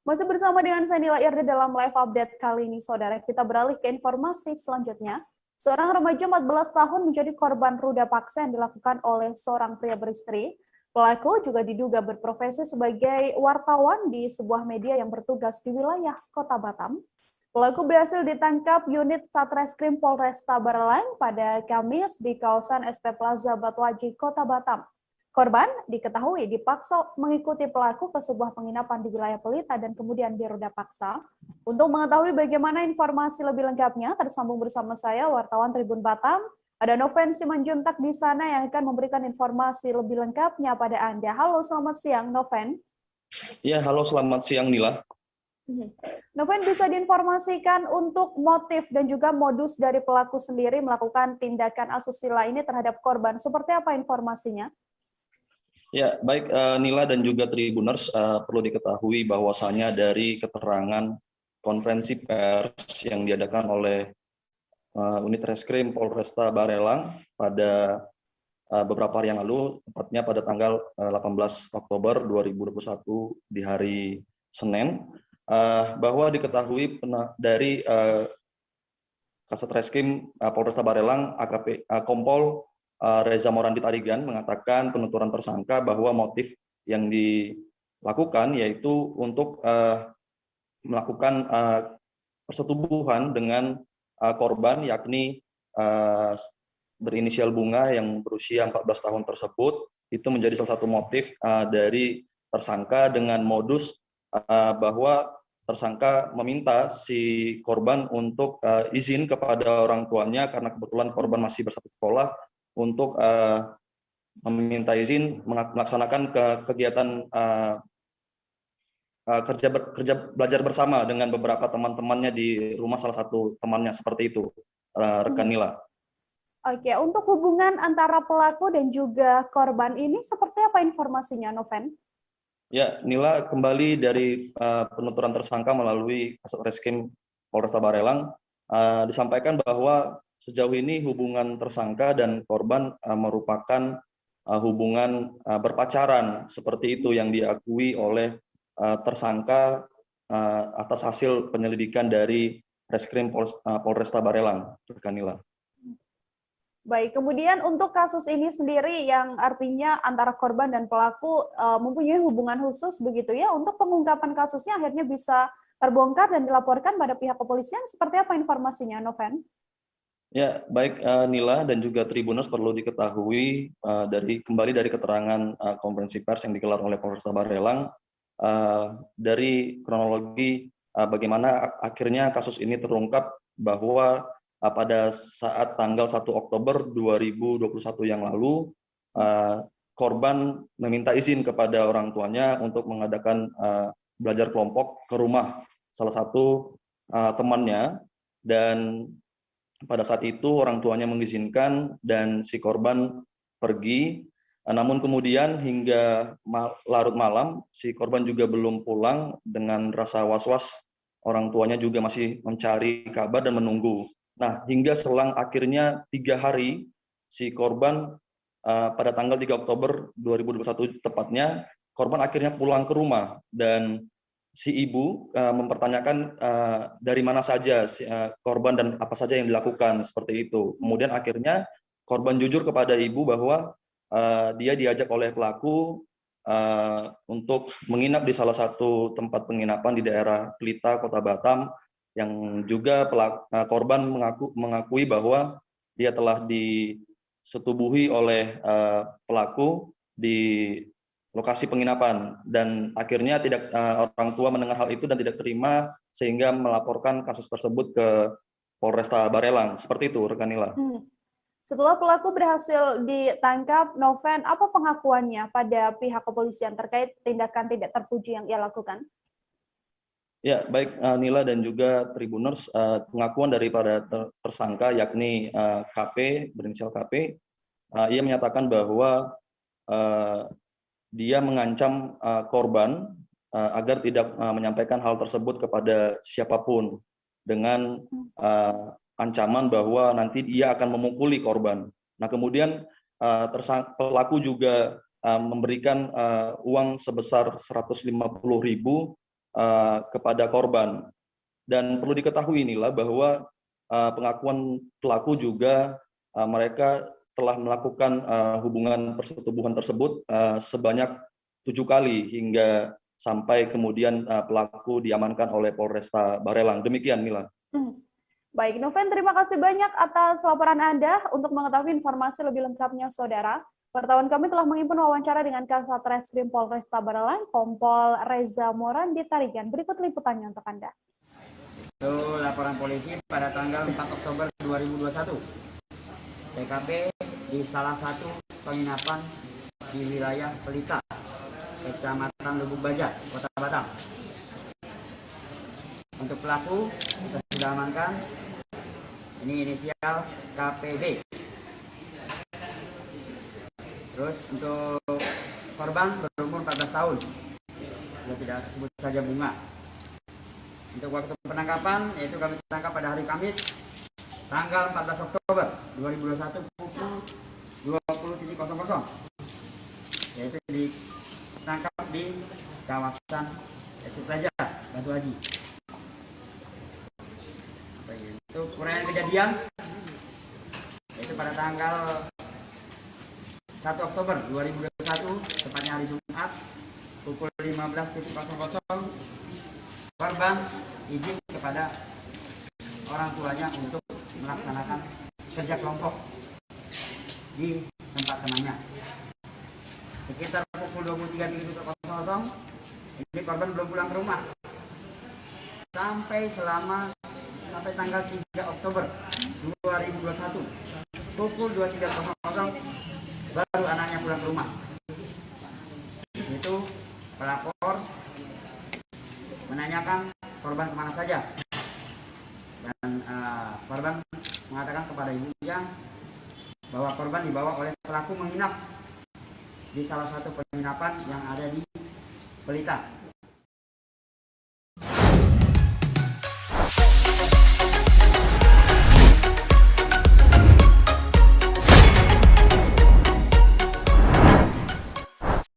Masih bersama dengan saya Nila Irde dalam live update kali ini, saudara. Kita beralih ke informasi selanjutnya. Seorang remaja 14 tahun menjadi korban ruda paksa yang dilakukan oleh seorang pria beristri. Pelaku juga diduga berprofesi sebagai wartawan di sebuah media yang bertugas di wilayah Kota Batam. Pelaku berhasil ditangkap unit Satreskrim Polresta Barelang pada Kamis di kawasan SP Plaza Batuaji, Kota Batam. Korban diketahui dipaksa mengikuti pelaku ke sebuah penginapan di wilayah Pelita dan kemudian diruda paksa. Untuk mengetahui bagaimana informasi lebih lengkapnya, tersambung bersama saya, wartawan Tribun Batam. Ada Noven Simanjuntak di sana yang akan memberikan informasi lebih lengkapnya pada Anda. Halo, selamat siang, Noven. Ya, halo, selamat siang, Nila. Noven, bisa diinformasikan untuk motif dan juga modus dari pelaku sendiri melakukan tindakan asusila ini terhadap korban. Seperti apa informasinya? Ya, baik Nila dan juga Tribuners, perlu diketahui bahwasannya dari keterangan konferensi pers yang diadakan oleh unit Reskrim Polresta Barelang pada beberapa hari yang lalu, tepatnya pada tanggal 18 Oktober 2021 di hari Senin, bahwa diketahui dari Kasat Reskrim Polresta Barelang AKP Kompol Reza Morandi Tarigan mengatakan penuturan tersangka bahwa motif yang dilakukan yaitu untuk melakukan persetubuhan dengan korban, yakni berinisial Bunga yang berusia 14 tahun tersebut. Itu menjadi salah satu motif dari tersangka dengan modus bahwa tersangka meminta si korban untuk izin kepada orang tuanya karena kebetulan korban masih bersatu sekolah untuk meminta izin melaksanakan kegiatan kerja belajar bersama dengan beberapa teman-temannya di rumah salah satu temannya, seperti itu, rekan Nila. Oke, untuk hubungan antara pelaku dan juga korban ini seperti apa informasinya, Noven? Ya, Nila, kembali dari penuturan tersangka melalui Kasat Reskrim Polresta Barelang, disampaikan bahwa sejauh ini hubungan tersangka dan korban merupakan hubungan berpacaran, seperti itu yang diakui oleh tersangka atas hasil penyelidikan dari Reskrim Polresta Barelang, rekan Nila. Baik, kemudian untuk kasus ini sendiri yang artinya antara korban dan pelaku mempunyai hubungan khusus begitu ya, untuk pengungkapan kasusnya akhirnya bisa terbongkar dan dilaporkan pada pihak kepolisian, seperti apa informasinya, Noven? Ya, baik Nila dan juga Tribuners, perlu diketahui kembali dari keterangan konferensi pers yang digelar oleh Polresta Barelang, dari kronologi bagaimana akhirnya kasus ini terungkap bahwa pada saat tanggal 1 Oktober 2021 yang lalu, korban meminta izin kepada orang tuanya untuk mengadakan belajar kelompok ke rumah salah satu temannya, dan pada saat itu orang tuanya mengizinkan dan si korban pergi. Namun kemudian hingga larut malam si korban juga belum pulang. Dengan rasa was-was, orang tuanya juga masih mencari kabar dan menunggu. Nah, hingga selang akhirnya 3 hari si korban pada tanggal 3 Oktober 2021 tepatnya, korban akhirnya pulang ke rumah dan si ibu mempertanyakan dari mana saja korban dan apa saja yang dilakukan, seperti itu. Kemudian akhirnya korban jujur kepada ibu bahwa dia diajak oleh pelaku untuk menginap di salah satu tempat penginapan di daerah Pelita, Kota Batam, yang juga korban mengakui bahwa dia telah disetubuhi oleh pelaku di lokasi penginapan, dan akhirnya orang tua mendengar hal itu dan tidak terima sehingga melaporkan kasus tersebut ke Polresta Barelang. Seperti itu, rekan Nila. Setelah pelaku berhasil ditangkap, Noven, apa pengakuannya pada pihak kepolisian terkait tindakan tidak terpuji yang ia lakukan? Ya, baik Nila dan juga Tribuners, pengakuan daripada tersangka yakni KP, berinisial KP, ia menyatakan bahwa dia mengancam korban agar tidak menyampaikan hal tersebut kepada siapapun dengan ancaman bahwa nanti dia akan memukuli korban. Nah, kemudian pelaku juga memberikan uang sebesar 150.000 kepada korban. Dan perlu diketahui inilah bahwa pengakuan pelaku juga mereka telah melakukan hubungan persetubuhan tersebut sebanyak 7 kali hingga sampai kemudian pelaku diamankan oleh Polresta Barelang. Demikian, Mila. Baik, Noven, terima kasih banyak atas laporan Anda. Untuk mengetahui informasi lebih lengkapnya, Saudara, wartawan kami telah menghimpun wawancara dengan Kasat Reskrim Polresta Barelang, Kompol Reza Morandi Tarigan. Berikut liputannya untuk Anda. Itu laporan polisi pada tanggal 4 Oktober 2021. TKP di salah satu penginapan di wilayah Pelita, Kecamatan Lubuk Baja, Kota Batam. Untuk pelaku kita sudah amankan. Ini inisial KPB. Terus untuk korban berumur 14 tahun. Kita tidak sebut saja Bunga. Untuk waktu penangkapan yaitu kami tangkap pada hari Kamis tanggal 14 Oktober 2021 pukul 20.00. Yaitu ditangkap di kawasan Estate Plaza, Batu Haji. Itu uraian kejadian yaitu pada tanggal 1 Oktober 2021 tepatnya hari Jumat pukul 15.00 korban izin kepada orang tuanya untuk melaksanakan kerja kelompok di tempat temannya. Sekitar pukul 23.00 ini korban belum pulang ke rumah sampai tanggal 3 Oktober 2021 pukul 23.00 baru anaknya pulang ke rumah. Di situ pelapor menanyakan korban kemana saja dan korban mengatakan kepada ibunya bahwa korban dibawa oleh pelaku menginap di salah satu penginapan yang ada di Pelita.